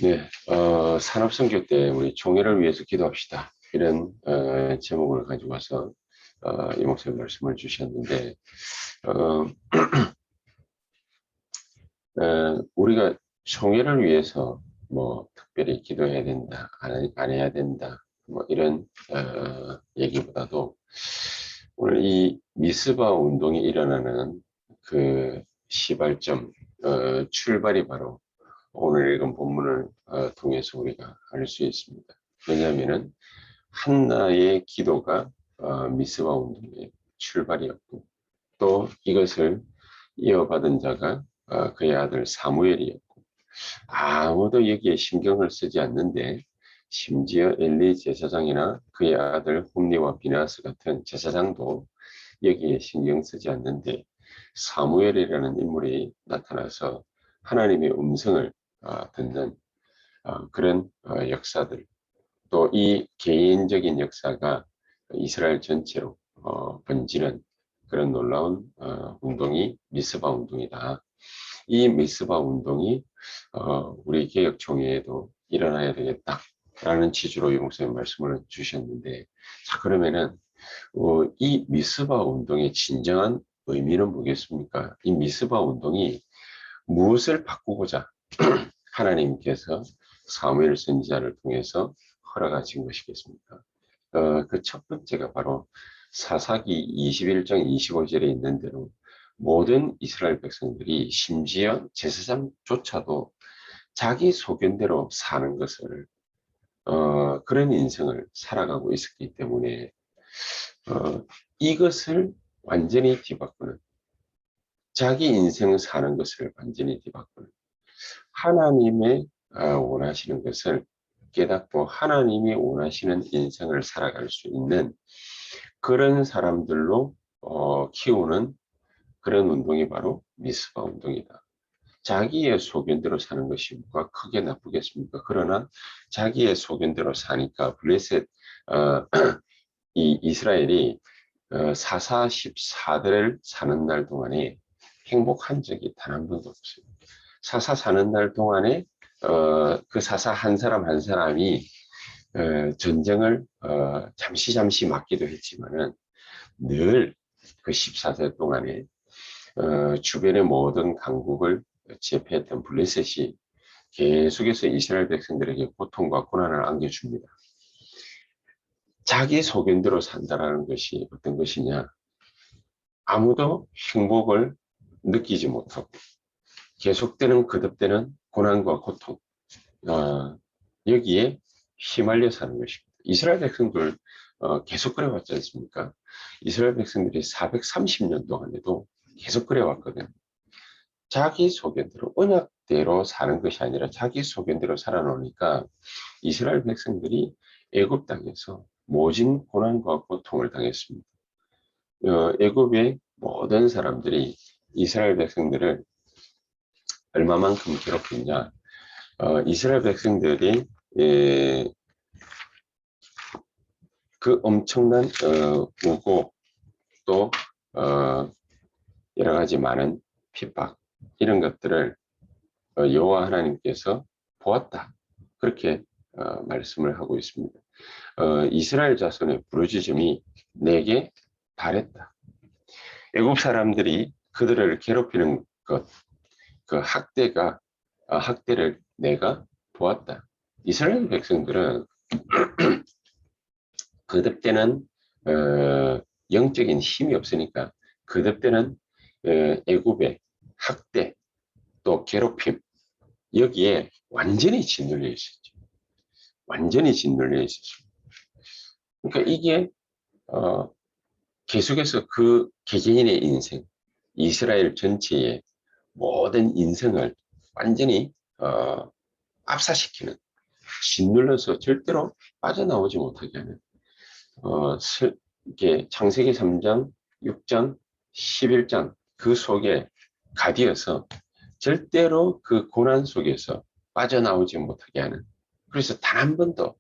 네, 산업선교 때 우리 총회를 위해서 기도합시다. 이런 제목을 가지고 와서 이 목사님 말씀을 주셨는데 어, 우리가 총회를 위해서 뭐 특별히 기도해야 된다, 안 해야 된다, 뭐 이런 얘기보다도 오늘 이 미스바 운동이 일어나는 그 시발점, 출발이 바로 오늘 읽은 본문을 통해서 우리가 알 수 있습니다. 왜냐하면은 한나의 기도가 미스바 운동의 출발이었고 또 이것을 이어받은 자가 그의 아들 사무엘이었고 아무도 여기에 신경을 쓰지 않는데 심지어 엘리 제사장이나 그의 아들 홈리와 비나스 같은 제사장도 여기에 신경 쓰지 않는데 사무엘이라는 인물이 나타나서 하나님의 음성을 듣는 그런 역사들 또 이 개인적인 역사가 이스라엘 전체로 번지는 그런 놀라운 운동이 미스바 운동이다. 이 미스바 운동이 우리 개혁총회에도 일어나야 되겠다라는 취지로 이 목사님 말씀을 주셨는데 자 그러면은 이 미스바 운동의 진정한 의미는 뭐겠습니까? 이 미스바 운동이 무엇을 바꾸고자 하나님께서 사무엘 선지자를 통해서 허락하신 것이겠습니까? 그 첫 번째가 바로 사사기 21장 25절에 있는 대로 모든 이스라엘 백성들이 심지어 제사장조차도 자기 소견대로 사는 것을 그런 인생을 살아가고 있었기 때문에 이것을 완전히 뒤바꾸는 자기 인생을 사는 것을 완전히 뒤바꾸는 하나님의 원하시는 것을 깨닫고 하나님이 원하시는 인생을 살아갈 수 있는 그런 사람들로 키우는 그런 운동이 바로 미스바 운동이다. 자기의 소견대로 사는 것이 뭐가 크게 나쁘겠습니까? 그러나 자기의 소견대로 사니까 블레셋 이 이스라엘이 사사 14대를 사는 날 동안에 행복한 적이 단 한 번도 없어요. 사사 사는 날 동안에 그 사사 한 사람 한 사람이 전쟁을 잠시 맡기도 했지만은 늘 그 14세 동안에 주변의 모든 강국을 제패했던 블레셋이 계속해서 이스라엘 백성들에게 고통과 고난을 안겨줍니다. 자기 소견대로 산다라는 것이 어떤 것이냐? 아무도 행복을 느끼지 못하고 계속되는 거듭되는 고난과 고통 여기에 휘말려 사는 것입니다. 이스라엘 백성들 계속 그래왔지 않습니까? 이스라엘 백성들이 430년 동안에도 계속 그래왔거든요. 자기 소견대로 언약대로 사는 것이 아니라 자기 소견대로 살아놓으니까 이스라엘 백성들이 애굽 땅에서 모진 고난과 고통을 당했습니다. 애굽의 모든 사람들이 이스라엘 백성들을 얼마만큼 괴롭혔냐? 이스라엘 백성들이 그 엄청난 우고 또 여러 가지 많은 핍박 이런 것들을 여호와 하나님께서 보았다. 그렇게 말씀을 하고 있습니다. 이스라엘 자손의 부르짖음이 내게 달했다. 애굽 사람들이 그들을 괴롭히는 것, 그 학대를 내가 보았다. 이스라엘 백성들은 거듭되는 영적인 힘이 없으니까 거듭되는 애굽의 학대 또 괴롭힘 여기에 완전히 짓눌려 있었죠. 완전히 짓눌려 있었죠. 그러니까 이게 계속해서 그 개개인의 인생, 이스라엘 전체의 모든 인생을 완전히 압사시키는, 짓눌러서 절대로 빠져나오지 못하게 하는 이게 창세기 3장, 6장, 11장 그 속에 가디어서 절대로 그 고난 속에서 빠져나오지 못하게 하는 그래서 단 한 번도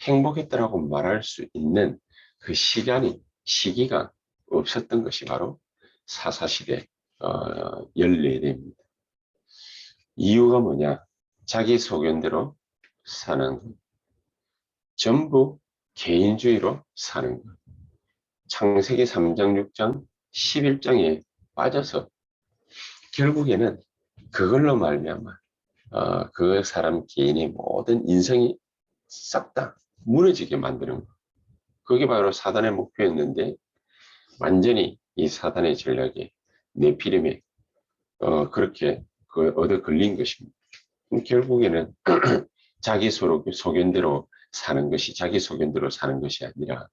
행복했다라고 말할 수 있는 그 시기가 없었던 것이 바로 사사시대 14대입니다. 이유가 뭐냐? 자기 소견대로 사는 것, 전부 개인주의로 사는 것. 창세기 3장, 6장, 11장에 빠져서 결국에는 그걸로 말미암아 그 사람 개인의 모든 인생이 싹 다 무너지게 만드는 것. 그게 바로 사단의 목표였는데 완전히 이 사단의 전략에 네피림에 그렇게 얻어 걸린 것입니다. 결국에는 자기 소견대로 사는 것이 자기 소견대로 사는 것이 아니라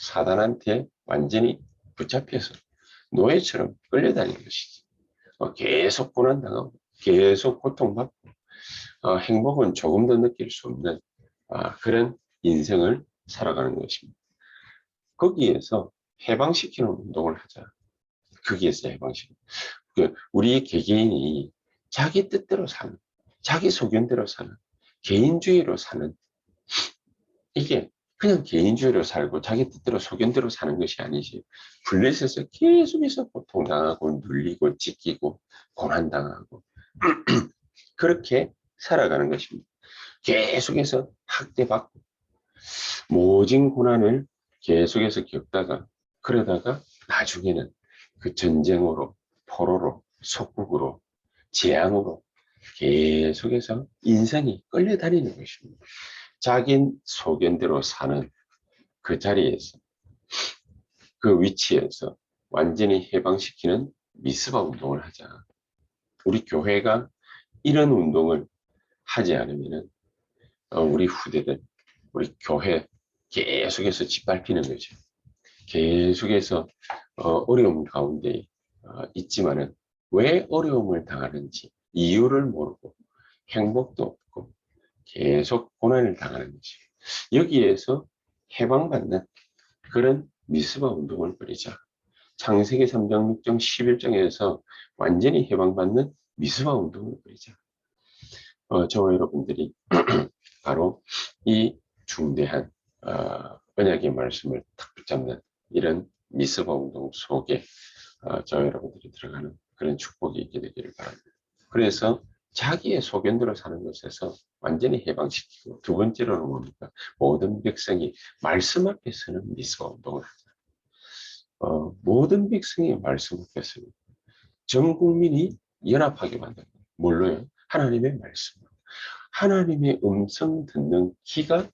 사단한테 완전히 붙잡혀서 노예처럼 끌려다니는 것이지. 계속 고난당하고 계속 고통받고 행복은 조금 더 느낄 수 없는 그런 인생을 살아가는 것입니다. 거기에서 해방시키는 운동을 하자. 거기에서 해방시키는. 우리 개개인이 자기 뜻대로 사는, 자기 소견대로 사는, 개인주의로 사는, 이게 그냥 개인주의로 살고 자기 뜻대로 소견대로 사는 것이 아니지. 블레셋에서 계속해서 고통당하고 눌리고 찢기고 고난당하고 그렇게 살아가는 것입니다. 계속해서 학대받고 모진 고난을 계속해서 겪다가 그러다가 나중에는 그 전쟁으로 포로로 속국으로 재앙으로 계속해서 인생이 끌려다니는 것입니다. 자기 소견대로 사는 그 자리에서 그 위치에서 완전히 해방시키는 미스바 운동을 하자. 우리 교회가 이런 운동을 하지 않으면 우리 후대들, 우리 교회 계속해서 짓밟히는 거죠. 계속해서 어려움 가운데 있지만은 왜 어려움을 당하는지 이유를 모르고 행복도 없고 계속 고난을 당하는 거지. 여기에서 해방받는 그런 미스바 운동을 벌이자. 창세기 3장, 6장, 11장에서 완전히 해방받는 미스바 운동을 벌이자. 저와 여러분들이 바로 이 중대한 언약의 말씀을 탁 붙잡는 이런 미스바 운동 속에 저와 여러분들이 들어가는 그런 축복이 있게 되기를 바랍니다. 그래서 자기의 소견대로 사는 것에서 완전히 해방시키고 두 번째로는 뭡니까? 모든 백성이 말씀 앞에서는 미스바 운동을 하자. 모든 백성이 말씀 앞에서는 전 국민이 연합하게 만든다. 뭘로요? 하나님의 말씀. 하나님의 음성 듣는 귀가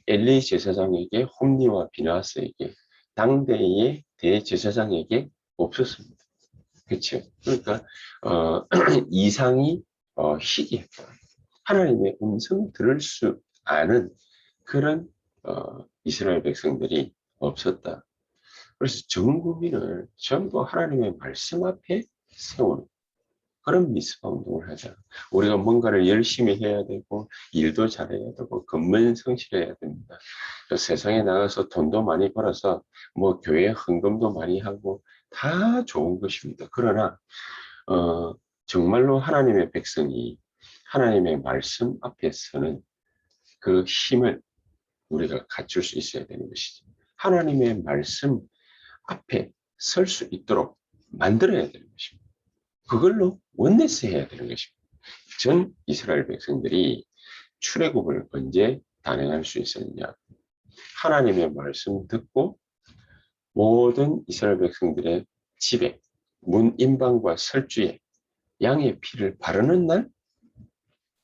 엘리 제사장에게 홈리와 비나스에게 당대의 대제사장에게 없었습니다. 그렇죠? 그러니까 이상이 희귀했다. 하나님의 음성 들을 수 아는 그런 이스라엘 백성들이 없었다. 그래서 전 국민을 전부 하나님의 말씀 앞에 세우는 그런 미스바 운동을 하자. 우리가 뭔가를 열심히 해야 되고 일도 잘해야 되고 근면성실해야 됩니다. 세상에 나가서 돈도 많이 벌어서 뭐 교회 헌금도 많이 하고 다 좋은 것입니다. 그러나 정말로 하나님의 백성이 하나님의 말씀 앞에서는 그 힘을 우리가 갖출 수 있어야 되는 것이죠. 하나님의 말씀 앞에 설 수 있도록 만들어야 되는 것입니다. 그걸로 원네스 해야 되는 것입니다. 전 이스라엘 백성들이 출애굽을 언제 단행할 수 있었느냐? 하나님의 말씀 듣고 모든 이스라엘 백성들의 집에 문 인방과 설주에 양의 피를 바르는 날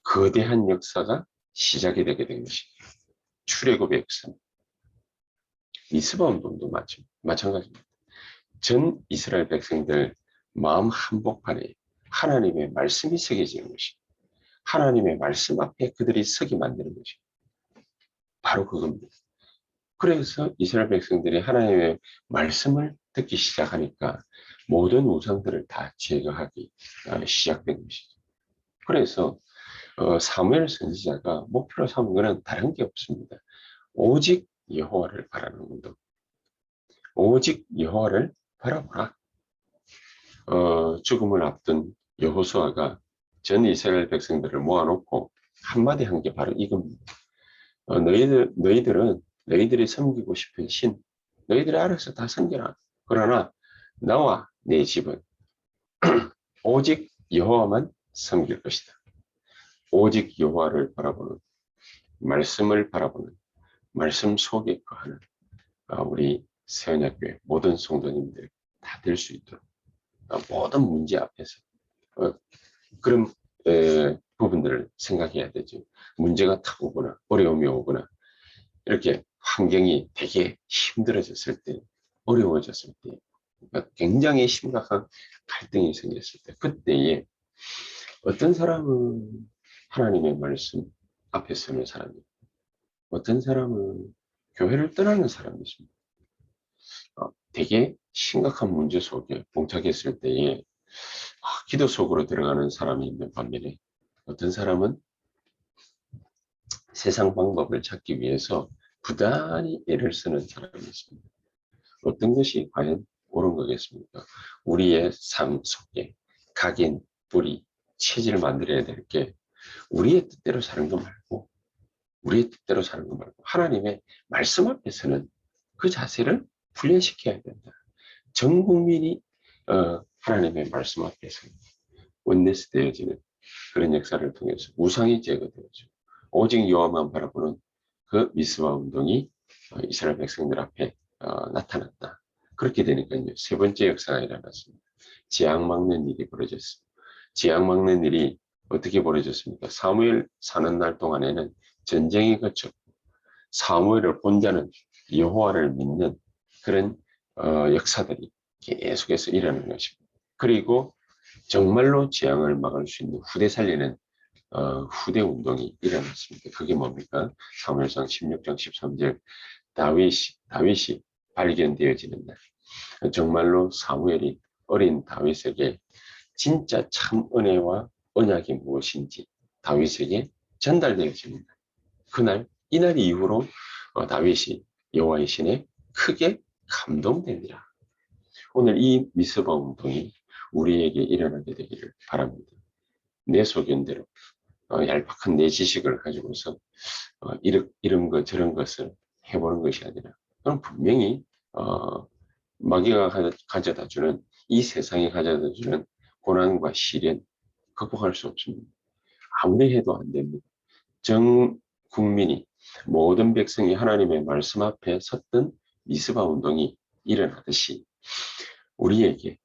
거대한 역사가 시작이 되게 된 것입니다. 출애굽의 역사. 미스바 운동도 마찬가지입니다. 전 이스라엘 백성들 마음 한복판에 하나님의 말씀이 새겨지는 것입니다. 하나님의 말씀 앞에 그들이 서게 만드는 것입니다. 바로 그겁니다. 그래서 이스라엘 백성들이 하나님의 말씀을 듣기 시작하니까 모든 우상들을 다 제거하기 시작된 것이죠. 그래서 사무엘 선지자가 목표로 삼은 것은 다른 게 없습니다. 오직 여호와를 바라는 운동. 오직 여호와를 바라보라. 죽음을 앞둔 여호수아가 전 이스라엘 백성들을 모아놓고 한마디 한 게 바로 이겁니다. 너희들이 섬기고 싶은 신, 너희들이 알아서 다 섬겨라. 그러나 나와 내 집은 오직 여호와만 섬길 것이다. 오직 여호와를 바라보는, 말씀을 바라보는, 말씀 속에 거하는 우리 세언약교회 모든 성도님들 다 될 수 있도록 모든 문제 앞에서 그런 부분들을 생각해야 되죠. 문제가 탁 오거나 어려움이 오거나 이렇게 환경이 되게 힘들어졌을 때, 어려워졌을 때, 굉장히 심각한 갈등이 생겼을 때, 그때에 어떤 사람은 하나님의 말씀 앞에 서는 사람이고, 어떤 사람은 교회를 떠나는 사람이 있습니다. 되게 심각한 문제 속에 봉착했을 때에 기도 속으로 들어가는 사람이 있는 반면에 어떤 사람은 세상 방법을 찾기 위해서 부단히 애를 쓰는 사람이 있습니다. 어떤 것이 과연 옳은 거겠습니까? 우리의 삶 속에 각인, 뿌리, 체질을 만들어야 될 게 우리의 뜻대로 사는 거 말고 하나님의 말씀 앞에서는 그 자세를 훈련시켜야 된다. 전 국민이 하나님의 말씀 앞에서 원내스 되어지는 그런 역사를 통해서 우상이 제거되어지고 오직 여호와만 바라보는 그 미스바 운동이 이스라엘 백성들 앞에 나타났다. 그렇게 되니까요. 세 번째 역사가 일어났습니다. 재앙 막는 일이 벌어졌습니다. 재앙 막는 일이 어떻게 벌어졌습니까? 사무엘 사는 날 동안에는 전쟁이 거쳤고 사무엘을 본 자는 여호와를 믿는 그런 역사들이 계속해서 일어나는 것입니다. 그리고 정말로 재앙을 막을 수 있는 후대 살리는 후대 운동이 일어났습니다. 그게 뭡니까? 사무엘상 16장 13절 다윗이 발견되어지는 날. 정말로 사무엘이 어린 다윗에게 진짜 참 은혜와 언약이 무엇인지 다윗에게 전달되어지는 날. 그날 이날 이후로 다윗이 여호와의 신에 크게 감동됩니다. 오늘 이 미스바 운동이 우리에게 일어나게 되기를 바랍니다. 내 소견대로 얄팍한 내 지식을 가지고서 이런 것 저런 것을 해보는 것이 아니라 그럼 분명히 마귀가 가져다 주는 이 세상이 가져다 주는 고난과 시련 극복할 수 없습니다. 아무리 해도 안 됩니다. 전 국민이 모든 백성이 하나님의 말씀 앞에 섰던 미스바 운동이 일어나듯이 우리에게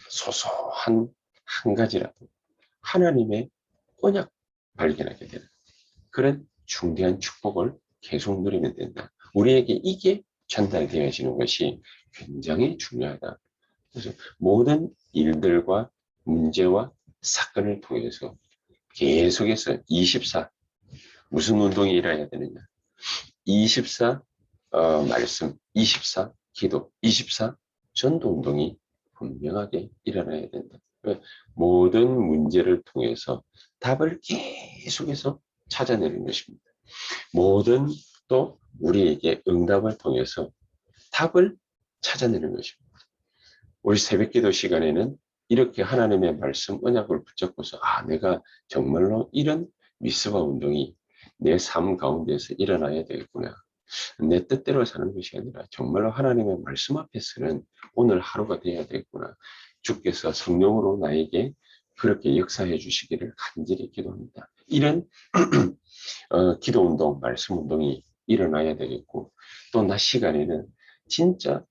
소소한 한 가지라도 하나님의 언약 발견하게 되는 그런 중대한 축복을 계속 누리면 된다. 우리에게 이게 전달되어지는 것이 굉장히 중요하다. 그래서 모든 일들과 문제와 사건을 통해서 계속해서 24 무슨 운동이 일어나야 되느냐? 24 말씀, 24 기도, 24 전도 운동이 분명하게 일어나야 된다. 모든 문제를 통해서 답을 계속해서 찾아내는 것입니다. 모든 또 우리에게 응답을 통해서 답을 찾아내는 것입니다. 우리 새벽기도 시간에는 이렇게 하나님의 말씀 언약을 붙잡고서 내가 정말로 이런 미스바 운동이 내 삶 가운데서 일어나야 되겠구나. 내 뜻대로 사는 것이 아니라 정말로 하나님의 말씀 앞에서는 오늘 하루가 되어야 되겠구나. 주께서 성령으로 나에게 그렇게 역사해 주시기를 간절히 기도합니다. 이런 기도 운동, 말씀 운동이 일어나야 되겠고 또 낮 시간에는 진짜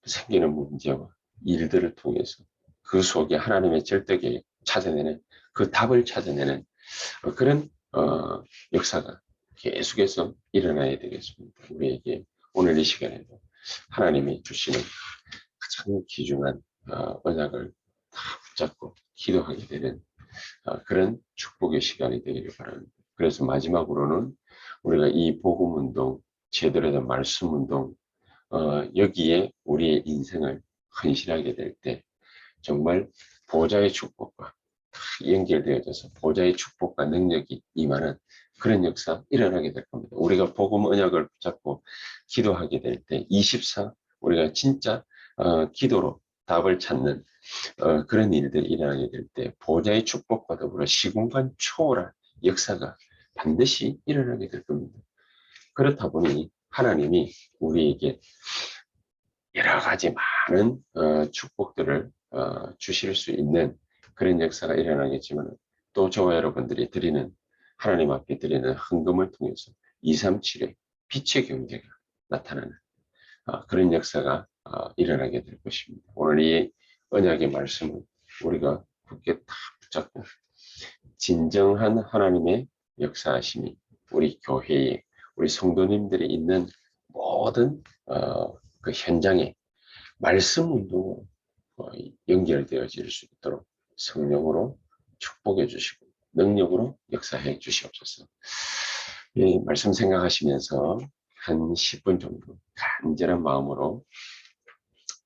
생기는 문제와 일들을 통해서 그 속에 하나님의 절대계 찾아내는 그 답을 찾아내는 그런 역사가 계속해서 일어나야 되겠습니다. 우리에게 오늘 이 시간에도 하나님이 주시는 가장 귀중한 언약을 다 붙잡고 기도하게 되는 그런 축복의 시간이 되기를 바랍니다. 그래서 마지막으로는 우리가 이 복음운동, 제대로 된 말씀운동 여기에 우리의 인생을 헌신하게 될 때 정말 보좌의 축복과 연결되어져서 보좌의 축복과 능력이 임하는 그런 역사 일어나게 될 겁니다. 우리가 복음 언약을 붙잡고 기도하게 될 때 24 우리가 진짜 기도로 답을 찾는 그런 일들이 일어나게 될 때 보좌의 축복과 더불어 시공간 초월한 역사가 반드시 일어나게 될 겁니다. 그렇다 보니 하나님이 우리에게 여러 가지 많은 축복들을 주실 수 있는 그런 역사가 일어나겠지만 또 저와 여러분들이 드리는 하나님 앞에 드리는 헌금을 통해서 237의 빛의 경제가 나타나는 그런 역사가 일어나게 될 것입니다. 오늘 이 언약의 말씀을 우리가 굳게 다 붙잡고 진정한 하나님의 역사하심이 우리 교회에 우리 성도님들이 있는 모든 그 현장에 말씀 운동으로 연결되어질 수 있도록 성령으로 축복해 주시고 능력으로 역사해 주시옵소서. 이 말씀 생각하시면서 한 10분 정도 간절한 마음으로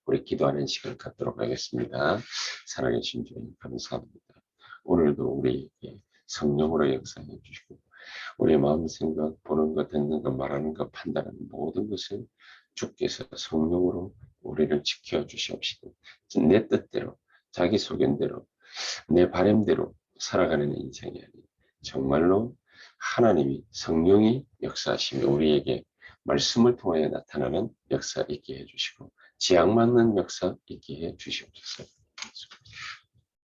우리 기도하는 시간 갖도록 하겠습니다. 사랑해 주신 주님 감사합니다. 오늘도 우리에게 성령으로 역사해 주시고 우리의 마음 생각, 보는 것, 듣는 것, 말하는 것, 판단하는 모든 것을 주께서 성령으로 우리를 지켜 주시옵시고 내 뜻대로 자기 소견대로 내 바램대로 살아가는 인생이 아닌 정말로 하나님이 성령이 역사하시며 우리에게 말씀을 통하여 나타나는 역사 있게 해주시고 지향 맞는 역사 있게 해주시옵소서.